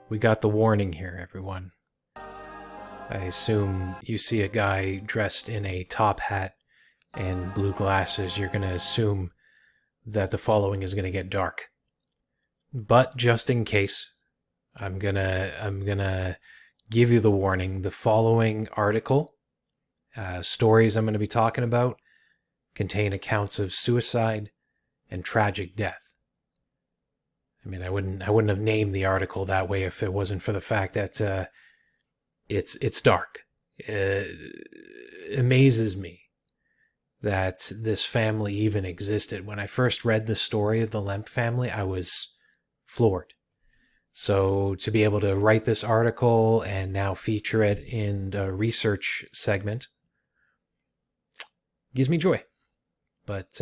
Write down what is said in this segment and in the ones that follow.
We got the warning here, everyone. I assume you see a guy dressed in a top hat and blue glasses, you're going to assume that the following is going to get dark. But just in case, I'm gonna give you the warning. The following article, stories I'm going to be talking about, contain accounts of suicide and tragic death. I mean, I wouldn't have named the article that way if it wasn't for the fact that it's dark. It amazes me that this family even existed. When I first read the story of the Lemp family, I was floored. So to be able to write this article and now feature it in the research segment gives me joy. But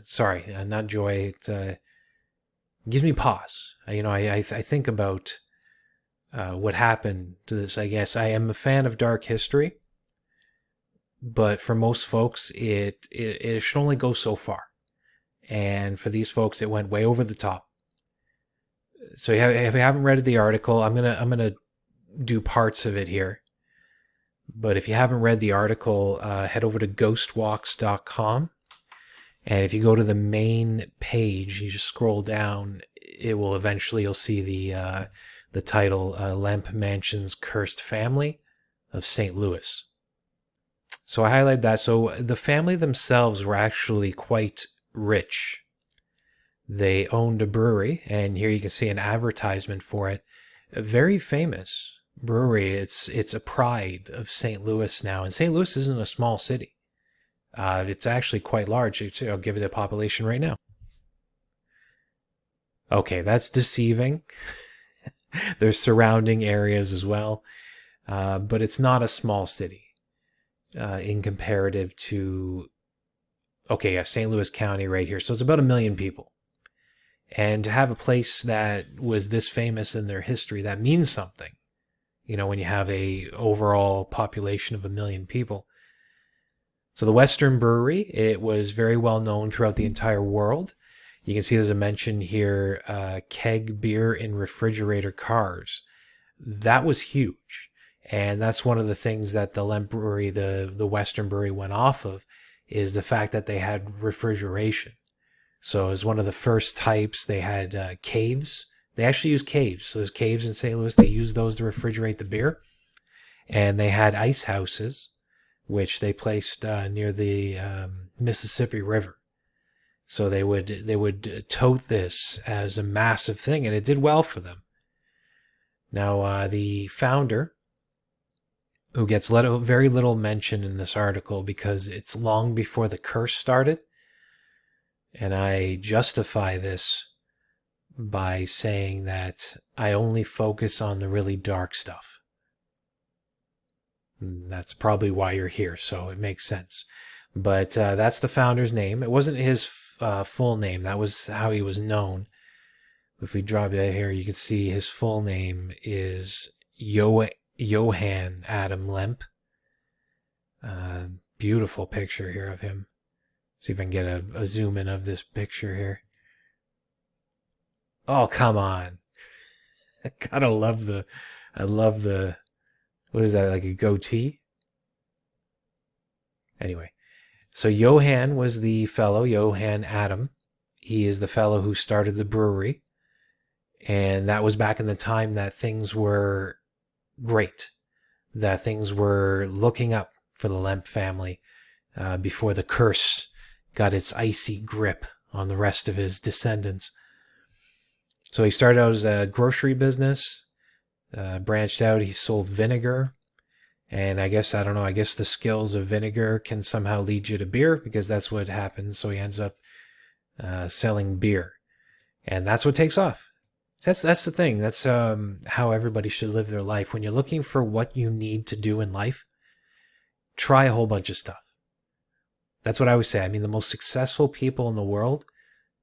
sorry, not joy. It gives me pause. I think about what happened to this. I guess I am a fan of dark history, but for most folks, it should only go so far. And for these folks, it went way over the top. So if you haven't read the article, I'm gonna do parts of it here. But if you haven't read the article, head over to ghostwalks.com. And if you go to the main page, you just scroll down, you'll see the title, Lemp Mansion's Cursed Family of St. Louis. So I highlighted that. So the family themselves were actually quite rich. They owned a brewery, and here you can see an advertisement for it. A very famous brewery. It's a pride of St. Louis now, and St. Louis isn't a small city. It's actually quite large. I'll give you the population right now. Okay, that's deceiving. There's surrounding areas as well, but it's not a small city in comparative to, St. Louis County right here. So it's about 1 million people. And to have a place that was this famous in their history, that means something. When you have a overall population of 1 million people. So the Western Brewery, it was very well known throughout the entire world. You can see there's a mention here, keg beer in refrigerator cars. That was huge. And that's one of the things that the Lemp Brewery, the Western Brewery went off of, is the fact that they had refrigeration. So as one of the first types, they had caves. They actually used caves. So there's caves in St. Louis. They used those to refrigerate the beer. And they had ice houses, which they placed near the Mississippi River. So they would tote this as a massive thing, and it did well for them. Now, the founder, who gets very little mention in this article because it's long before the curse started, and I justify this by saying that I only focus on the really dark stuff. That's probably why you're here, so it makes sense. But that's the founder's name. It wasn't his full name. That was how he was known. If we drop it here, you can see his full name is Johann Adam Lemp. Beautiful picture here of him. See if I can get a zoom in of this picture here. Oh, come on. I love the, what is that, like a goatee? Anyway, so Johann was the fellow, Johann Adam. He is the fellow who started the brewery. And that was back in the time that things were great, that things were looking up for the Lemp family before the curse got its icy grip on the rest of his descendants. So he started out as a grocery business, branched out, he sold vinegar, and I guess the skills of vinegar can somehow lead you to beer, because that's what happens. So he ends up selling beer, and that's what takes off. That's the thing. That's how everybody should live their life. When you're looking for what you need to do in life, try a whole bunch of stuff. That's what I always say. I mean, the most successful people in the world,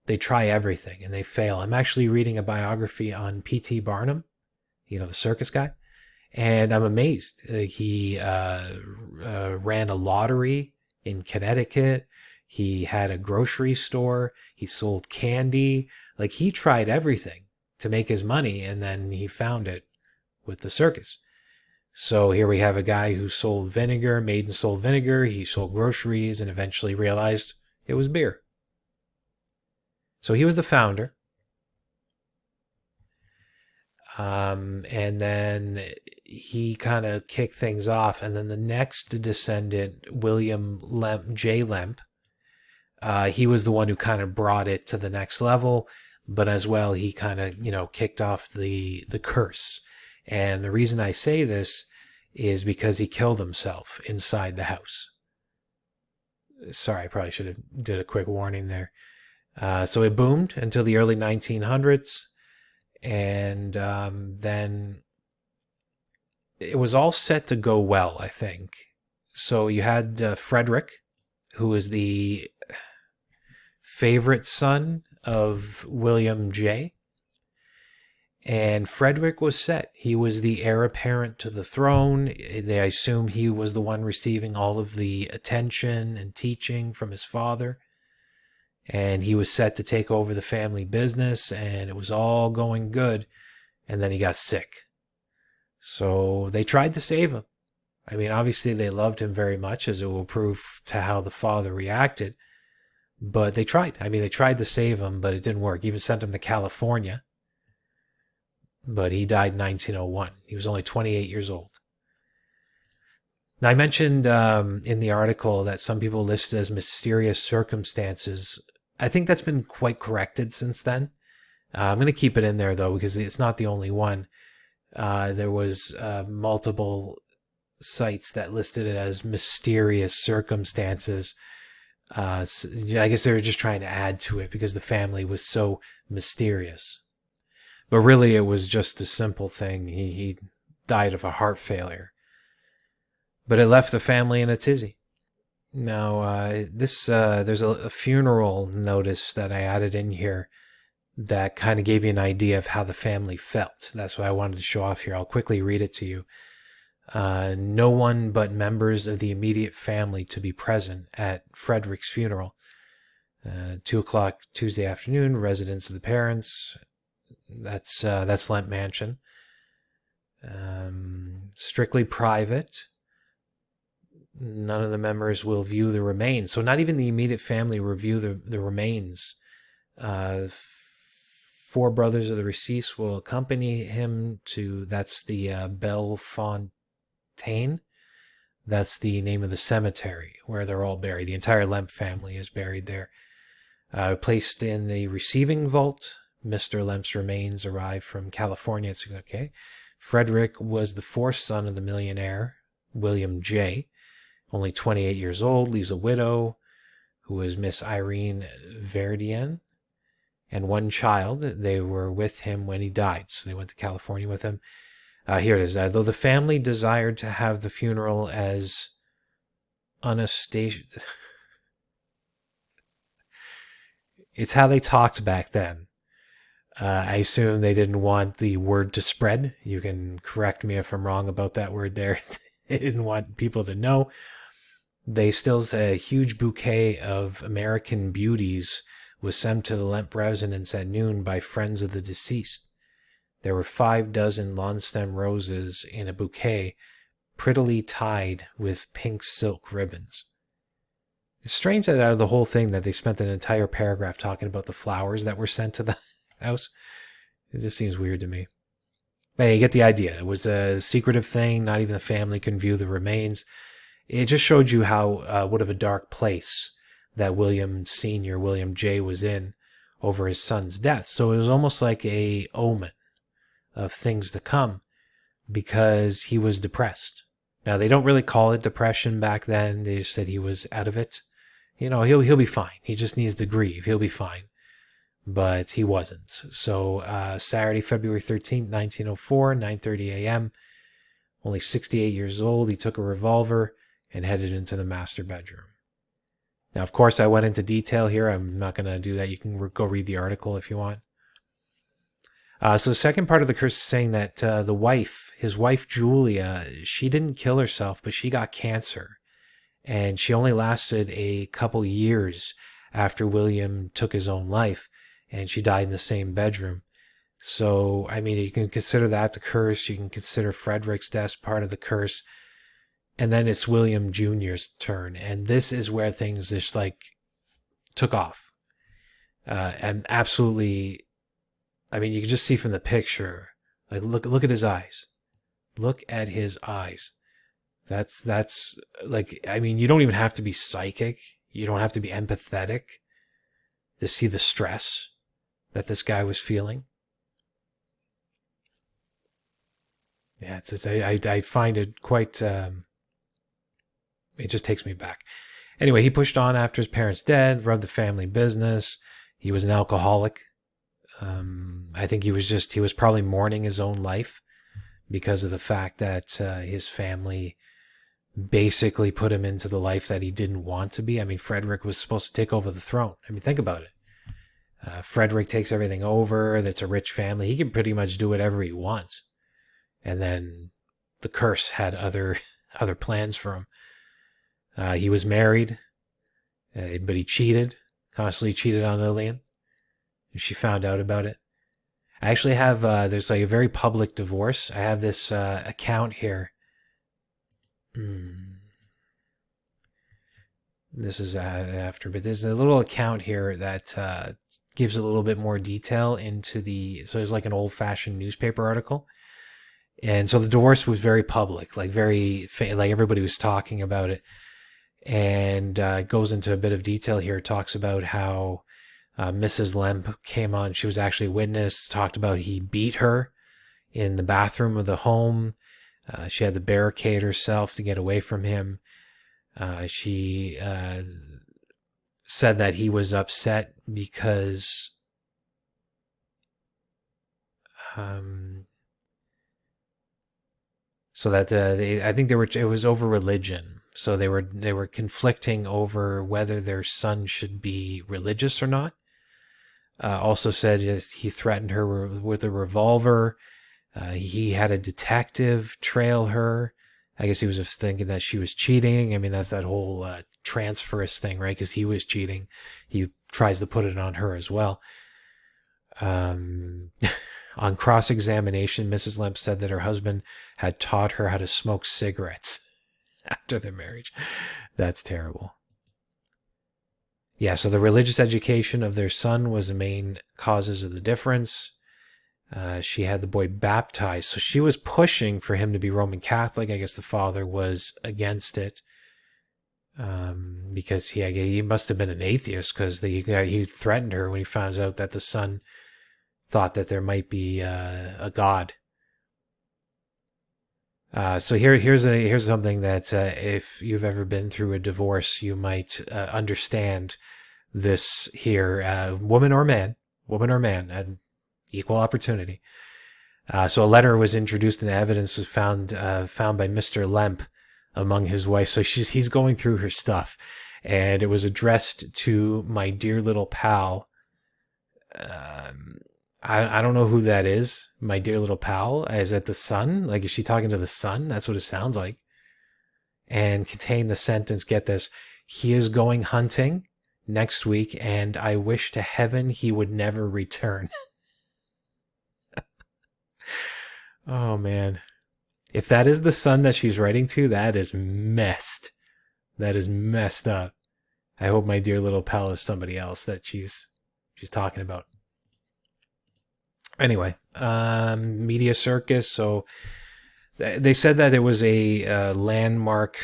they try everything and they fail. I'm actually reading a biography on P.T. Barnum, the circus guy, and I'm amazed. He ran a lottery in Connecticut. He had a grocery store. He sold candy. Like, he tried everything. to make his money, and then he found it with the circus. So here we have a guy who sold vinegar, made and sold vinegar, he sold groceries, and eventually realized it was beer. So he was the founder. And then he kind of kicked things off. And then the next descendant, William Lemp, J. Lemp, he was the one who kind of brought it to the next level. But as well, he kind of, kicked off the curse. And the reason I say this is because he killed himself inside the house. Sorry, I probably should have did a quick warning there. So it boomed until the early 1900s. And then it was all set to go well, I think. So you had Frederick, who was the favorite son of William J. And Frederick was set. He was the heir apparent to the throne. They assume he was the one receiving all of the attention and teaching from his father. And he was set to take over the family business, and it was all going good. And then he got sick. So they tried to save him. I mean, obviously they loved him very much, as it will prove to how the father reacted. But they tried. I mean, they tried to save him, but it didn't work. Even sent him to California. But he died in 1901. He was only 28 years old. Now, I mentioned in the article that some people listed as mysterious circumstances. I think that's been quite corrected since then. I'm going to keep it in there, though, because it's not the only one. There was multiple sites that listed it as mysterious circumstances. I guess they were just trying to add to it because the family was so mysterious. But really, it was just a simple thing. He died of a heart failure. But it left the family in a tizzy. Now, there's a funeral notice that I added in here that kind of gave you an idea of how the family felt. That's what I wanted to show off here. I'll quickly read it to you. No one but members of the immediate family to be present at Frederick's funeral. 2 o'clock Tuesday afternoon, residence of the parents. That's Lemp Mansion. Strictly private. None of the members will view the remains. So not even the immediate family will view the remains. 4 brothers of the deceased will accompany him to, that's the Bellefontaine. That's the name of the cemetery where they're all buried. The entire Lemp family is buried there. Placed in the receiving vault. Mr. Lemp's remains arrived from California. It's okay. Frederick was the 4th son of the millionaire, William J., only 28 years old, leaves a widow, who was Miss Irene Verdien, and 1 child. They were with him when he died, so they went to California with him. Here it is. Though the family desired to have the funeral as unostentatious... It's how they talked back then. I assume they didn't want the word to spread. You can correct me if I'm wrong about that word there. They didn't want people to know. They still say a huge bouquet of American beauties was sent to the Lemp residence at noon by friends of the deceased. There were 5 dozen lawn stem roses in a bouquet, prettily tied with pink silk ribbons. It's strange that out of the whole thing that they spent an entire paragraph talking about the flowers that were sent to the house. It just seems weird to me. But you get the idea. It was a secretive thing. Not even the family can view the remains. It just showed you how what of a dark place that William Sr., William J. was in over his son's death. So it was almost like a omen of things to come because he was depressed. Now, they don't really call it depression back then. They just said he was out of it. He'll be fine. He just needs to grieve. He'll be fine. But he wasn't. So Saturday, February 13th, 1904, 9:30 a.m., only 68 years old, he took a revolver and headed into the master bedroom. Now, of course, I went into detail here. I'm not going to do that. You can go read the article if you want. So the second part of the curse is saying that his wife Julia, she didn't kill herself, but she got cancer. And she only lasted a couple years after William took his own life. And she died in the same bedroom. So, I mean, you can consider that the curse. You can consider Frederick's death part of the curse. And then it's William Jr.'s turn. And this is where things just like took off. And absolutely, I mean, you can just see from the picture, like, look at his eyes. Look at his eyes. That's like, I mean, you don't even have to be psychic. You don't have to be empathetic to see the stress that this guy was feeling. Yeah, I find it quite, it just takes me back. Anyway, he pushed on after his parents' death, rubbed the family business. He was an alcoholic. I think he was probably mourning his own life because of the fact that his family basically put him into the life that he didn't want to be. I mean, Frederick was supposed to take over the throne. I mean, think about it. Frederick takes everything over. That's a rich family. He can pretty much do whatever he wants. And then the curse had other plans for him. He was married, but he constantly cheated on Lillian. And she found out about it. I actually have, there's like a very public divorce. I have this account here. This is after, but there's a little account here that gives a little bit more detail into so there's like an old-fashioned newspaper article. And so the divorce was very public, like like everybody was talking about it. And it goes into a bit of detail here. It talks about how Mrs. Lemp came on. She was actually a witness, talked about he beat her in the bathroom of the home. She had to barricade herself to get away from him. She said that he was upset because so that I think it was over religion. So they were conflicting over whether their son should be religious or not. Also said he threatened her with a revolver. He had a detective trail her. I guess he was just thinking that she was cheating. I mean, that's that whole transferist thing, right? Because he was cheating. He tries to put it on her as well. On cross-examination, Mrs. Lemp said that her husband had taught her how to smoke cigarettes after their marriage. That's terrible. Yeah, so the religious education of their son was the main causes of the difference. She had the boy baptized, so she was pushing for him to be Roman Catholic. I guess the father was against it because he must have been an atheist, because he threatened her when he found out that the son thought that there might be a god. So here's something that if you've ever been through a divorce, you might understand this here. Woman or man, equal opportunity. So a letter was introduced and evidence was found by Mr. Lemp among his wife. So he's going through her stuff, and it was addressed to my dear little pal. I don't know who that is. My dear little pal. Is it the son? Like, is she talking to the son? That's what it sounds like. And contained the sentence, get this, he is going hunting next week, and I wish to heaven he would never return. Oh, man. If that is the son that she's writing to, that is messed. That is messed up. I hope my dear little pal is somebody else that she's talking about. Anyway, media circus. So they said that it was a landmark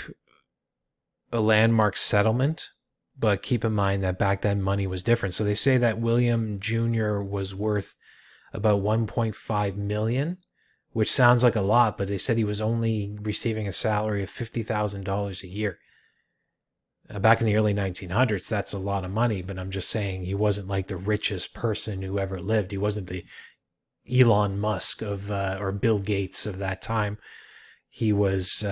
settlement, but keep in mind that back then money was different. So they say that William Jr. was worth about $1.5 million, which sounds like a lot, but they said he was only receiving a salary of $50,000 a year. Back in the early 1900s, that's a lot of money, but I'm just saying he wasn't like the richest person who ever lived. He wasn't the Elon Musk or Bill Gates of that time. He was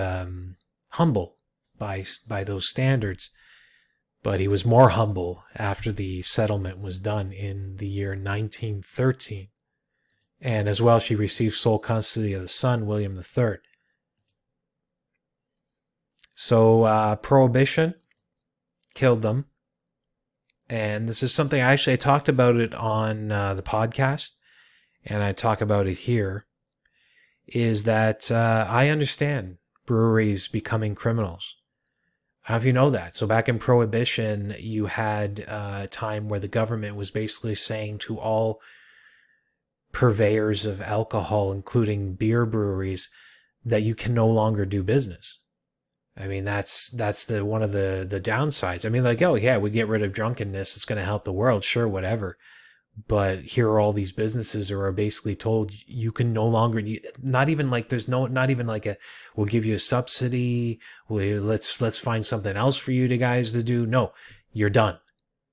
humble by those standards, but he was more humble after the settlement was done in the year 1913. And as well, she received sole custody of the son, William III. So Prohibition killed them. And this is something I talked about it on the podcast. and I talk about it here, is that I understand breweries becoming criminals. How do you know that? So back in Prohibition, you had a time where the government was basically saying to all purveyors of alcohol, including beer breweries, that you can no longer do business. I mean, that's the one of the downsides. I mean, like, oh yeah, we get rid of drunkenness, it's going to help the world, sure, whatever. But here are all these businesses who are basically told you can no longer, not even like there's no, not even like a, we'll give you a subsidy, let's find something else for you guys to do. No, you're done.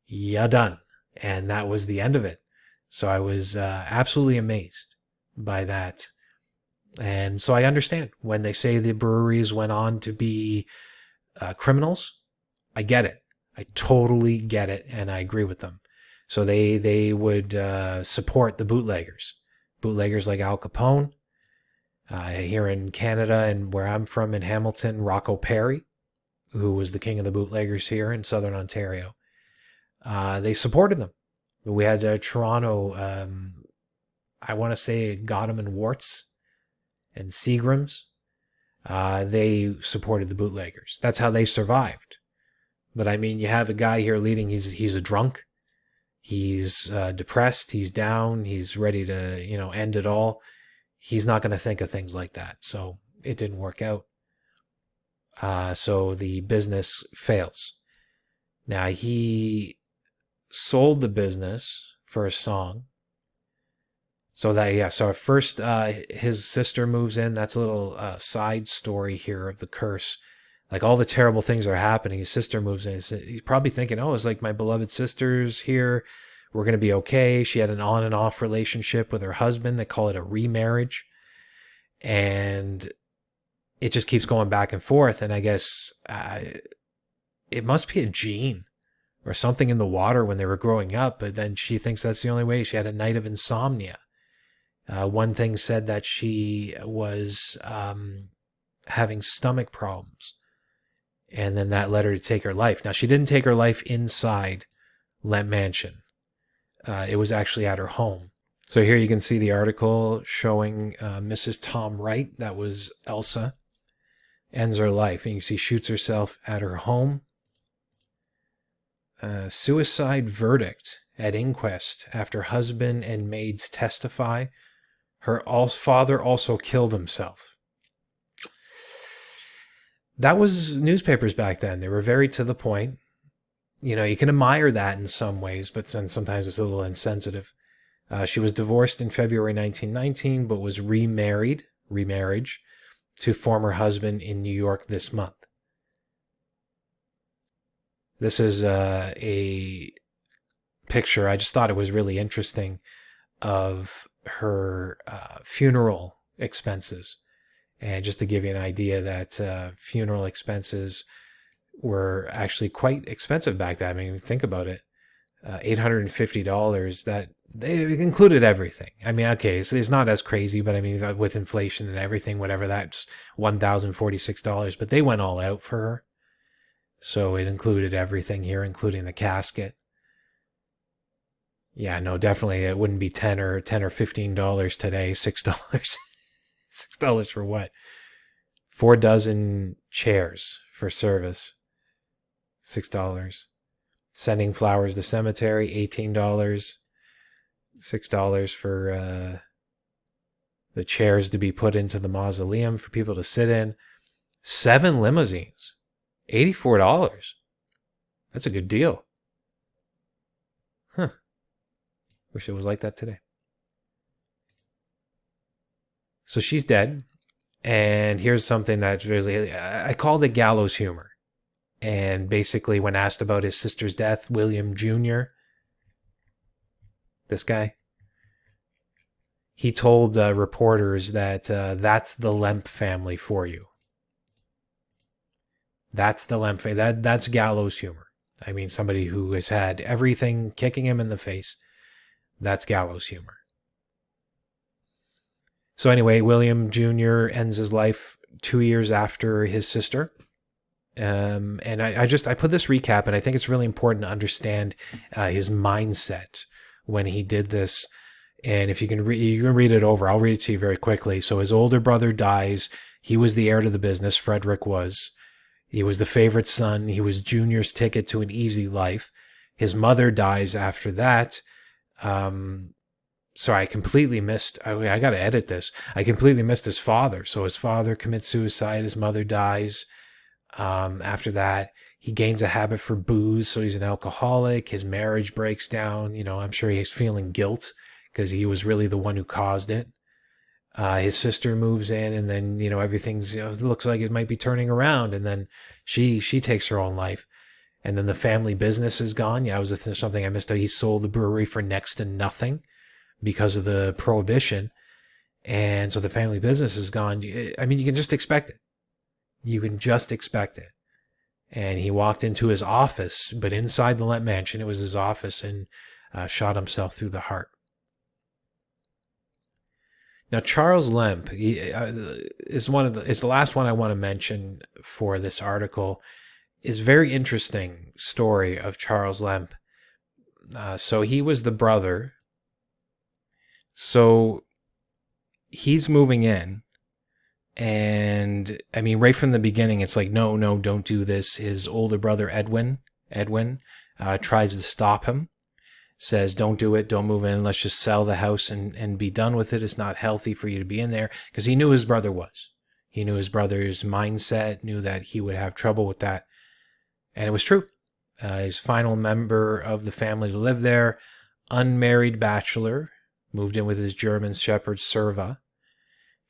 You're done. And that was the end of it. So I was absolutely amazed by that. And so I understand when they say the breweries went on to be criminals. I get it. I totally get it. And I agree with them. So they would support the bootleggers like Al Capone. Here in Canada and where I'm from in Hamilton, Rocco Perry, who was the king of the bootleggers here in Southern Ontario. They supported them. We had Toronto, I want to say Gotham and Warts and Seagrams. They supported the bootleggers. That's how they survived. But I mean, you have a guy here leading, he's a drunk. He's depressed. He's down. He's ready to, end it all. He's not going to think of things like that. So it didn't work out. So the business fails. Now he sold the business for a song. So so at first his sister moves in. That's a little side story here of the curse. Like all the terrible things are happening. His sister moves in. He's probably thinking, oh, it's like my beloved sister's here. We're going to be okay. She had an on and off relationship with her husband. They call it a remarriage. And it just keeps going back and forth. And I guess it must be a gene or something in the water when they were growing up. But then she thinks that's the only way. She had a night of insomnia. One thing said that she was having stomach problems. And then that led her to take her life. Now, she didn't take her life inside Lemp Mansion. It was actually at her home. So here you can see the article showing Mrs. Tom Wright, that was Elsa, ends her life. And you can see shoots herself at her home. Suicide verdict at inquest after husband and maids testify. Her father also killed himself. That was newspapers back then. They were very to the point. You can admire that in some ways, but sometimes it's a little insensitive. She was divorced in February 1919, but was remarriage, to former husband in New York this month. This is a picture. I just thought it was really interesting of her funeral expenses. And just to give you an idea that funeral expenses were actually quite expensive back then. I mean, think about it. $850, that they included everything. I mean, okay, so it's not as crazy, but I mean, with inflation and everything, whatever, that's $1,046. But they went all out for her. So it included everything here, including the casket. Yeah, no, definitely it wouldn't be $10 or $15 today. $6. $6 for what? 4 dozen chairs for service. $6. Sending flowers to cemetery, $18. $6 for the chairs to be put into the mausoleum for people to sit in. 7 limousines, $84. That's a good deal. Huh. Wish it was like that today. So she's dead. And here's something that's really, I call it gallows humor. And basically, when asked about his sister's death, William Jr., this guy, he told reporters that that's the Lemp family for you. That's the Lemp family. That's gallows humor. I mean, somebody who has had everything kicking him in the face. That's gallows humor. So anyway, William Jr. ends his life 2 years after his sister. And I put this recap, and I think it's really important to understand his mindset when he did this. And if you can read it over. I'll read it to you very quickly. So his older brother dies. He was the heir to the business. Frederick was. He was the favorite son. He was Junior's ticket to an easy life. His mother dies after that. Sorry, I completely missed. I got to edit this. I completely missed his father. So his father commits suicide. His mother dies. After that, he gains a habit for booze. So he's an alcoholic. His marriage breaks down. I'm sure he's feeling guilt because he was really the one who caused it. His sister moves in, and then, everything's, looks like it might be turning around. And then she takes her own life. And then the family business is gone. Yeah, it was something I missed out. He sold the brewery for next to nothing because of the prohibition. And so the family business is gone. I mean, you can just expect it. You can just expect it. And he walked into his office, but inside the Lemp mansion, it was his office, and shot himself through the heart. Now, Charles Lemp is the last one I want to mention for this article. Is very interesting story of Charles Lemp. So he was the brother. So he's moving in, and I mean, right from the beginning, it's like, no, don't do this. His older brother, Edwin, tries to stop him. Says, don't do it, don't move in, let's just sell the house and be done with it. It's not healthy for you to be in there, because he knew his brother was. He knew his brother's mindset, knew that he would have trouble with that. And it was true. His final member of the family to live there, unmarried bachelor, moved in with his German shepherd, Serva.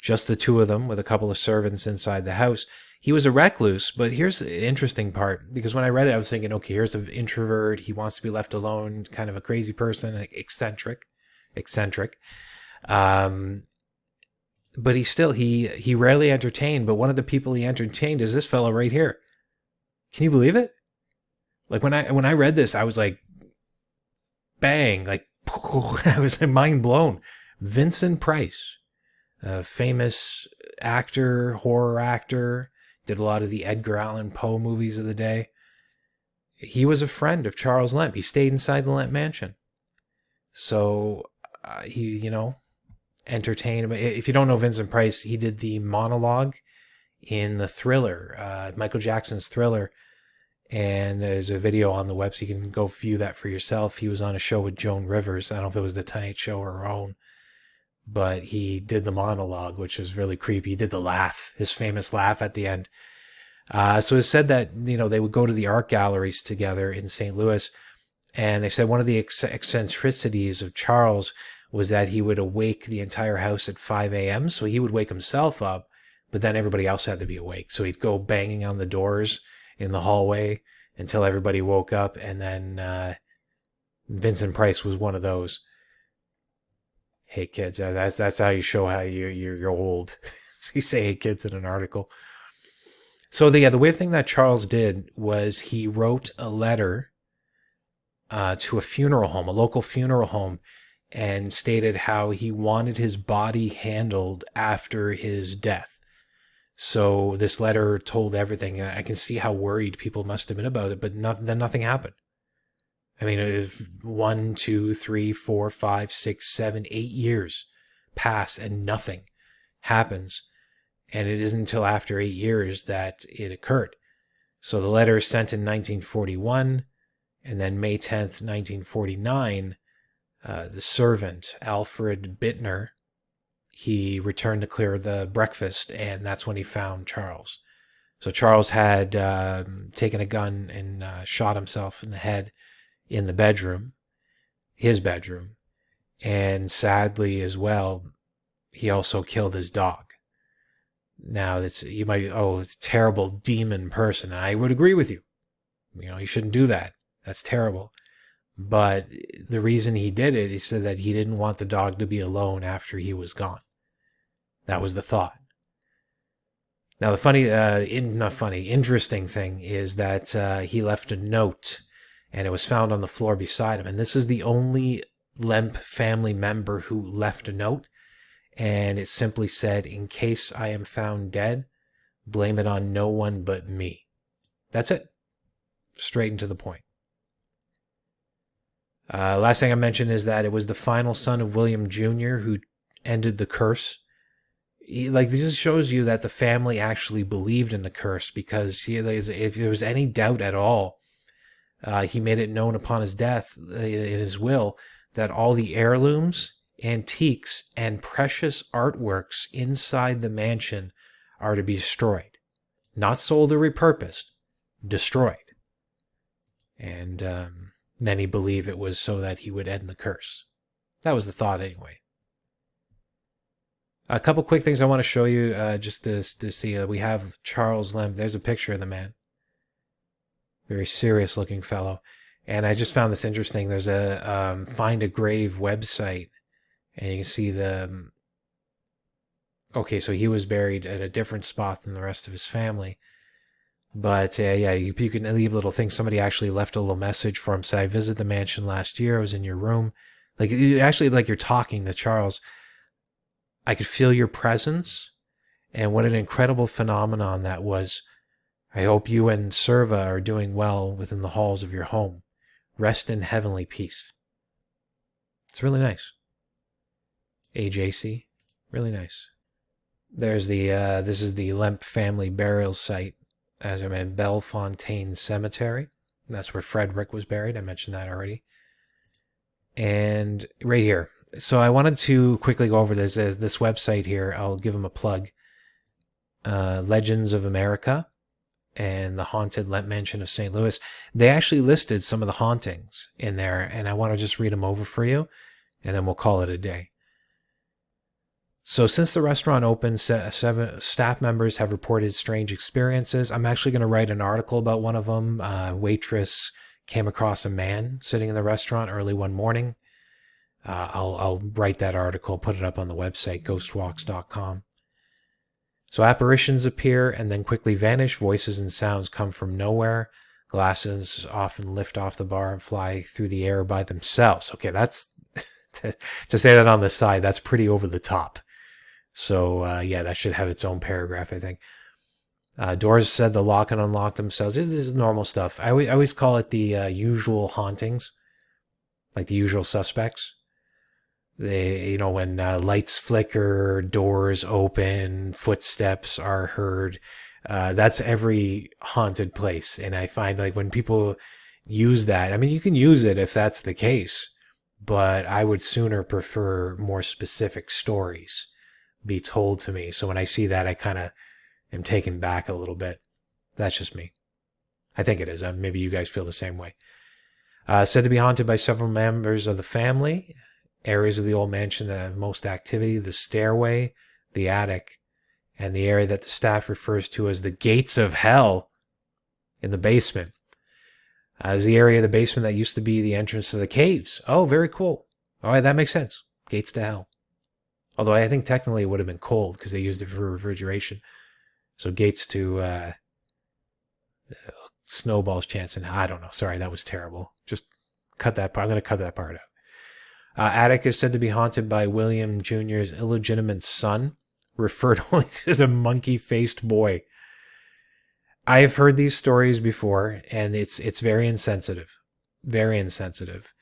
Just the two of them with a couple of servants inside the house. He was a recluse, but here's the interesting part, because when I read it, I was thinking, okay, here's an introvert. He wants to be left alone, kind of a crazy person, eccentric. But he rarely entertained, but one of the people he entertained is this fellow right here. Can you believe it? Like when I read this, I was like, bang, like I was mind blown. Vincent Price, a famous actor, horror actor, did a lot of the Edgar Allan Poe movies of the day. He was a friend of Charles Lemp. He stayed inside the Lemp mansion. So he, entertained. If you don't know Vincent Price, he did the monologue in the Thriller, Michael Jackson's Thriller. And there's a video on the web, so you can go view that for yourself. He was on a show with Joan Rivers. I don't know if it was The Tonight Show or her own. But he did the monologue, which was really creepy. He did the laugh, his famous laugh at the end. So it said that, they would go to the art galleries together in St. Louis. And they said one of the eccentricities of Charles was that he would awake the entire house at 5 a.m. So he would wake himself up, but then everybody else had to be awake. So he'd go banging on the doors in the hallway until everybody woke up. And then Vincent Price was one of those. Hey kids, that's how you show how you're old. You say hey kids in an article. So the weird thing that Charles did was he wrote a letter to a funeral home, a local funeral home, and stated how he wanted his body handled after his death. So this letter told everything, and I can see how worried people must have been about it, but then nothing happened. I mean, if 1, 2, 3, 4, 5, 6, 7, 8 years pass and nothing happens. And it isn't until after 8 years that it occurred. So the letter is sent in 1941, and then May 10th, 1949, the servant, Alfred Bittner, he returned to clear the breakfast, and that's when he found Charles. So Charles had taken a gun and shot himself in the head in the bedroom, his bedroom. And sadly as well, he also killed his dog. Now, it's a terrible demon person. And I would agree with you. You shouldn't do that. That's terrible. But the reason he did it, he said that he didn't want the dog to be alone after he was gone. That was the thought. Now, the interesting thing is that he left a note, and it was found on the floor beside him. And this is the only Lemp family member who left a note. And it simply said, "In case I am found dead, blame it on no one but me." That's it. Straight and to the point. Last thing I mentioned is that it was the final son of William Jr. who ended the curse. This shows you that the family actually believed in the curse, because if there was any doubt at all, he made it known upon his death in his will that all the heirlooms, antiques, and precious artworks inside the mansion are to be destroyed. Not sold or repurposed, destroyed. And many believe it was so that he would end the curse. That was the thought anyway. A couple quick things I want to show you just to see. We have Charles Lemp. There's a picture of the man. Very serious looking fellow. And I just found this interesting. There's a Find a Grave website. And you can see the... Okay, so he was buried at a different spot than the rest of his family. But yeah, you can leave little things. Somebody actually left a little message for him. Said, I visited the mansion last year. I was in your room. Actually, like you're talking to Charles. I could feel your presence. And what an incredible phenomenon that was. I hope you and Serva are doing well within the halls of your home. Rest in heavenly peace. It's really nice. AJC. Really nice. There's the, this is the Lemp family burial site, as I meant, Bellefontaine Cemetery. That's where Frederick was buried. I mentioned that already. And right here. So I wanted to quickly go over this website here. I'll give them a plug. Legends of America and the Haunted Lemp Mansion of St. Louis. They actually listed some of the hauntings in there, and I want to just read them over for you, and then we'll call it a day. So since the restaurant opened, 7 staff members have reported strange experiences. I'm actually going to write an article about one of them. Waitress came across a man sitting in the restaurant early one morning. I'll write that article, put it up on the website, ghostwalks.com. So apparitions appear and then quickly vanish. Voices and sounds come from nowhere. Glasses often lift off the bar and fly through the air by themselves. Okay, that's... to say that on the side, that's pretty over the top. So, yeah, that should have its own paragraph, I think. Doors said to lock and unlock themselves. This is normal stuff. I always call it the usual hauntings, like the usual suspects. They, when lights flicker, doors open, footsteps are heard. That's every haunted place. And I find like when people use that, I mean, you can use it if that's the case, but I would sooner prefer more specific stories be told to me. So when I see that, I kind of am taken back a little bit. That's just me. I think it is. Maybe you guys feel the same way. Said to be haunted by several members of the family. Areas of the old mansion that have most activity: the stairway, the attic, and the area that the staff refers to as the gates of hell in the basement. Is the area of the basement that used to be the entrance to the caves. Oh, very cool. All right, that makes sense. Gates to hell. Although I think technically it would have been cold because they used it for refrigeration. So gates to Snowball's chance. And I don't know. Sorry, that was terrible. Just cut that part. I'm going to cut that part out. Attic is said to be haunted by William Jr.'s illegitimate son, referred only to as a monkey-faced boy. I have heard these stories before, and it's very insensitive. Very insensitive.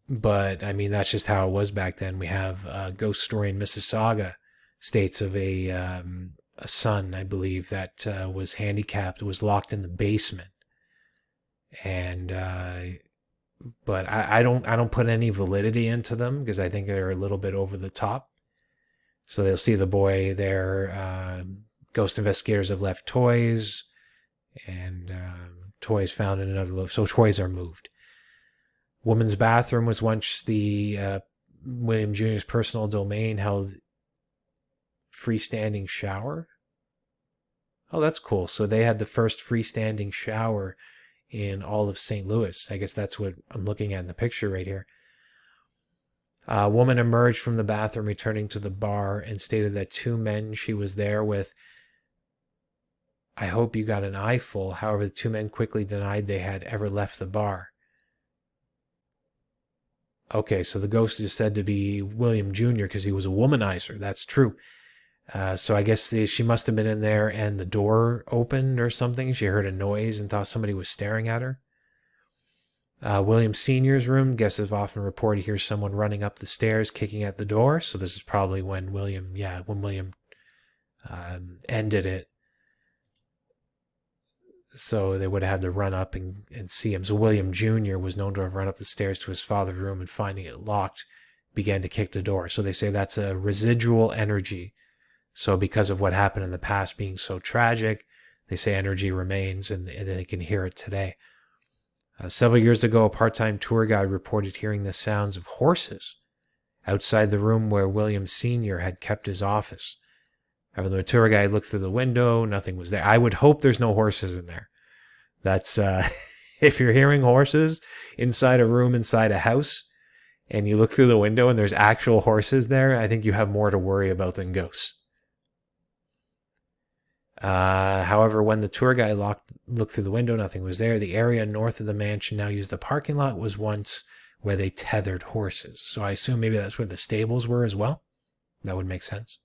But, I mean, that's just how it was back then. We have a ghost story in Mississauga, states of a son, I believe, that was handicapped, was locked in the basement. And, but I don't put any validity into them because I think they're a little bit over the top. So they'll see the boy there. Ghost investigators have left toys, and toys found in another. So toys are moved. Woman's bathroom was once the William Jr.'s personal domain, held freestanding shower. Oh, that's cool. So they had the first freestanding shower in all of St. Louis. I guess that's what I'm looking at in the picture right here. A woman emerged from the bathroom returning to the bar and stated that 2 men she was there with, I hope you got an eyeful. However, the 2 men quickly denied they had ever left the bar. Okay, so the ghost is said to be William Jr. because he was a womanizer. That's true. So I guess she must have been in there and the door opened or something. She heard a noise and thought somebody was staring at her. William Sr.'s room, guests have often reported hear someone running up the stairs, kicking at the door. So this is probably when William ended it. So they would have had to run up and see him. So William Jr. was known to have run up the stairs to his father's room and finding it locked, began to kick the door. So they say that's a residual energy. So because of what happened in the past being so tragic, they say energy remains and they can hear it today. Several years ago, a part-time tour guide reported hearing the sounds of horses outside the room where William Sr. had kept his office. However, the tour guide looked through the window, nothing was there. I would hope there's no horses in there. That's, if you're hearing horses inside a room, inside a house, and you look through the window and there's actual horses there, I think you have more to worry about than ghosts. However, when the tour guide looked through the window, nothing was there. The area north of the mansion, now used the parking lot, was once where they tethered horses. So I assume maybe that's where the stables were as well. That would make sense.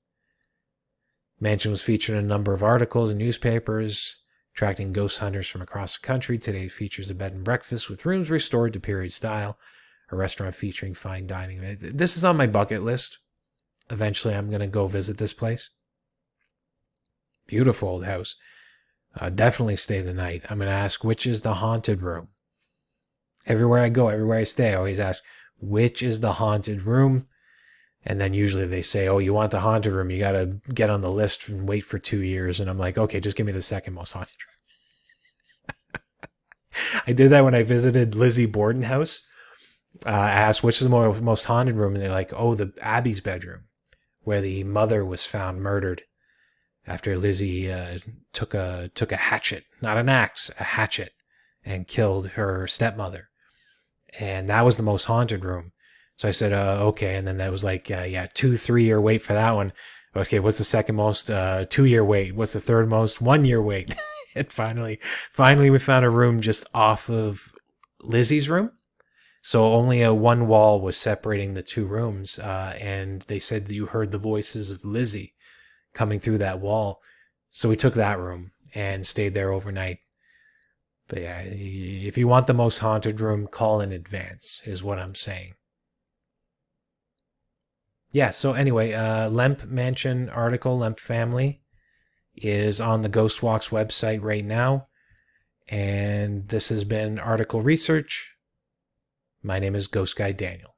Mansion was featured in a number of articles in newspapers, attracting ghost hunters from across the country. Today it features a bed and breakfast with rooms restored to period style, a restaurant featuring fine dining. This is on my bucket list. Eventually I'm going to go visit this place. Beautiful old house. Definitely stay the night. I'm going to ask, which is the haunted room? Everywhere I go, everywhere I stay, I always ask, which is the haunted room? And then usually they say, oh, you want the haunted room, you got to get on the list and wait for 2 years. And I'm like, okay, just give me the second most haunted room. I did that when I visited Lizzie Borden's house. I asked, which is the most haunted room? And they're like, oh, the Abby's bedroom, where the mother was found murdered after Lizzie took a hatchet, not an axe, a hatchet, and killed her stepmother. And that was the most haunted room. So I said, okay. And then that was like, 2-3 year wait for that one. Okay, what's the second most? 2 year wait. What's the third most? 1 year wait. And finally we found a room just off of Lizzie's room. So only a one wall was separating the two rooms. And they said that you heard the voices of Lizzie coming through that wall. So we took that room and stayed there overnight. But yeah, if you want the most haunted room, call in advance, is what I'm saying. Yeah, so anyway, Lemp Mansion article, Lemp Family, is on the Ghost Walks website right now. And this has been Article Research. My name is Ghost Guy Daniel.